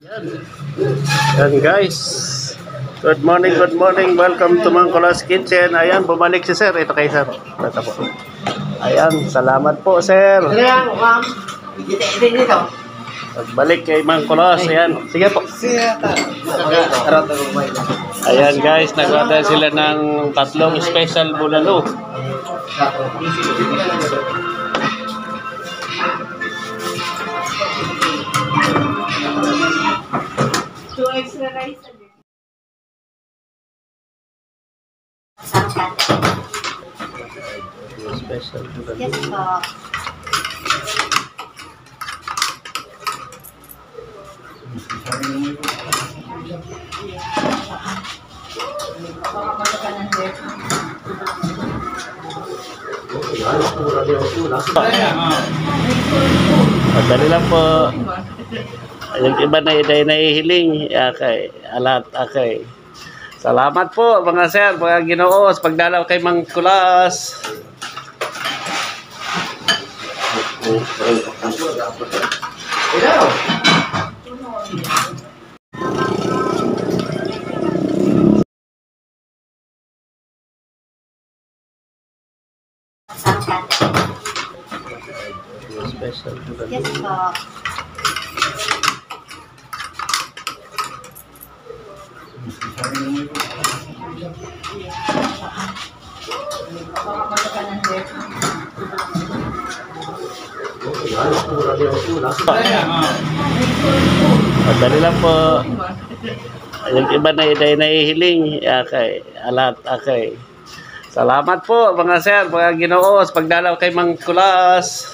Yan. Yan guys. Good morning, good morning. Welcome to Mangkulas Kitchen. Ayan, bumalik si sir. Ito kay sir. Ito po. Ayan, salamat po sir. Pagbalik kay Mangkulas. Ayan, sige po. Ayan guys, nag-order sila ng tatlong special bulalo. Two extra rice again. Special bulalo. Yes po. Madali lang po. Yung iba na nahihiling. Okay. Alat. Okay. Salamat po mga sir, mga Ginoo, sa pagdalaw kay Mangkulas. Special bulalo. Yes po. Madali lang po. Yung iba na nahihiling. Okay. Alat. Okay. Salamat po mga sir, mga Ginoo, sa pagdalaw kay Mangkulas.